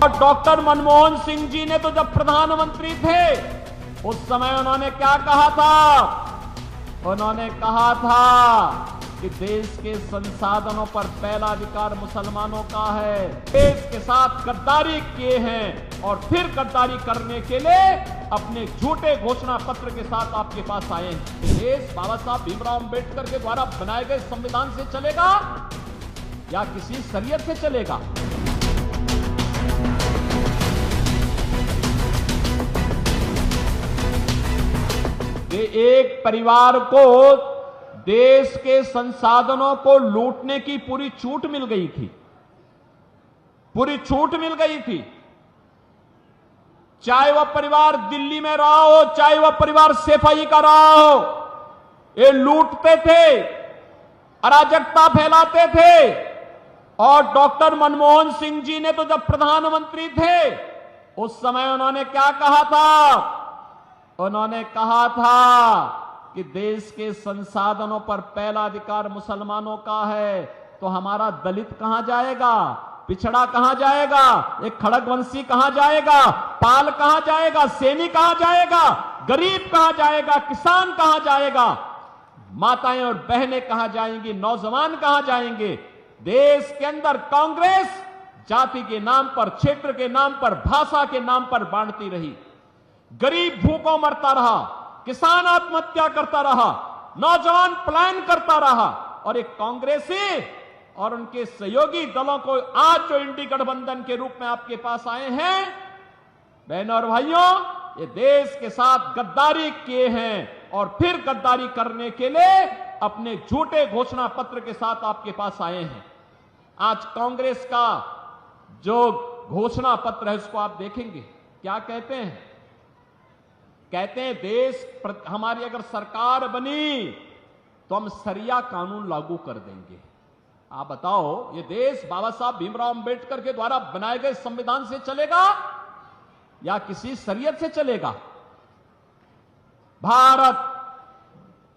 और डॉक्टर मनमोहन सिंह जी ने तो जब प्रधानमंत्री थे उस समय उन्होंने क्या कहा था? उन्होंने कहा था कि देश के संसाधनों पर पहला अधिकार मुसलमानों का है। देश के साथ गद्दारी किए हैं और फिर गद्दारी करने के लिए अपने झूठे घोषणा पत्र के साथ आपके पास आए हैं। देश बाबा साहब भीमराव अंबेडकर के द्वारा बनाए गए संविधान से चलेगा या किसी शरीयत से चलेगा? ये एक परिवार को देश के संसाधनों को लूटने की पूरी छूट मिल गई थी, पूरी छूट मिल गई थी। चाहे वह परिवार दिल्ली में रहा हो, चाहे वह परिवार सैफई का रहा हो, ये लूटते थे, अराजकता फैलाते थे। और डॉक्टर मनमोहन सिंह जी ने तो जब प्रधानमंत्री थे उस समय उन्होंने क्या कहा था? उन्होंने कहा था कि देश के संसाधनों पर पहला अधिकार मुसलमानों का है। तो हमारा दलित कहां जाएगा? पिछड़ा कहां जाएगा? एक खड़गवंशी कहां जाएगा? पाल कहां जाएगा? सैनी कहां जाएगा? गरीब कहां जाएगा? किसान कहां जाएगा? माताएं और बहनें कहां जाएंगी? नौजवान कहां जाएंगे? देश के अंदर कांग्रेस जाति के नाम पर, क्षेत्र के नाम पर, भाषा के नाम पर बांटती रही। गरीब भूखों मरता रहा, किसान आत्महत्या करता रहा, नौजवान पलायन करता रहा। और एक कांग्रेसी और उनके सहयोगी दलों को आज जो इंडी गठबंधन के रूप में आपके पास आए हैं, बहनों और भाइयों, ये देश के साथ गद्दारी किए हैं और फिर गद्दारी करने के लिए अपने झूठे घोषणा पत्र के साथ आपके पास आए हैं। आज कांग्रेस का जो घोषणा पत्र है उसको आप देखेंगे, क्या कहते हैं? कहते हैं देश हमारी अगर सरकार बनी तो हम शरिया कानून लागू कर देंगे। आप बताओ, ये देश बाबा साहब भीमराव अंबेडकर के द्वारा बनाए गए संविधान से चलेगा या किसी शरीयत से चलेगा? भारत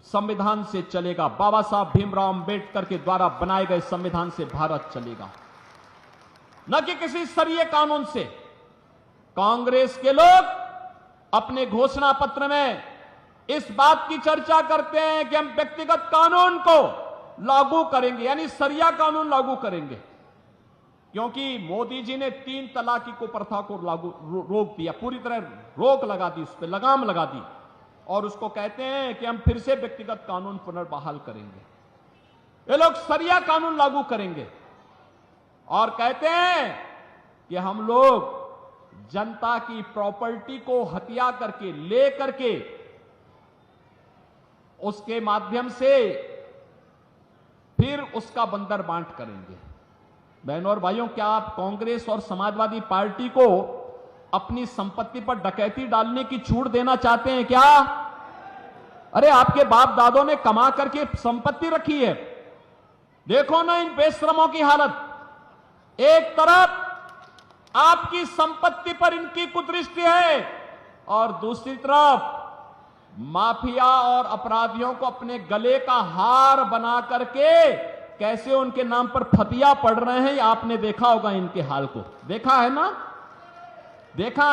संविधान से चलेगा। बाबा साहब भीमराव अंबेडकर के द्वारा बनाए गए संविधान से भारत चलेगा, न कि किसी शरीय कानून से। कांग्रेस के लोग अपने घोषणा पत्र में इस बात की चर्चा करते हैं कि हम व्यक्तिगत कानून को लागू करेंगे, यानी शरिया कानून लागू करेंगे, क्योंकि मोदी जी ने 3 तलाक की प्रथा को रोक दिया, पूरी तरह रोक लगा दी, उस पर लगाम लगा दी। और उसको कहते हैं कि हम फिर से व्यक्तिगत कानून पुनर्बहाल करेंगे। ये लोग शरिया कानून लागू करेंगे और कहते हैं कि हम लोग जनता की प्रॉपर्टी को हत्या करके, ले करके, उसके माध्यम से फिर उसका बंदर बांट करेंगे। बहनों और भाइयों, क्या आप कांग्रेस और समाजवादी पार्टी को अपनी संपत्ति पर डकैती डालने की छूट देना चाहते हैं क्या? अरे आपके बाप दादों ने कमा करके संपत्ति रखी है, देखो ना इन बेशरमों की हालत। एक तरफ आपकी संपत्ति पर इनकी कुदृष्टि है और दूसरी तरफ माफिया और अपराधियों को अपने गले का हार बना करके कैसे उनके नाम पर फतिया पड़ रहे हैं, आपने देखा होगा इनके हाल को। देखा है ना? देखा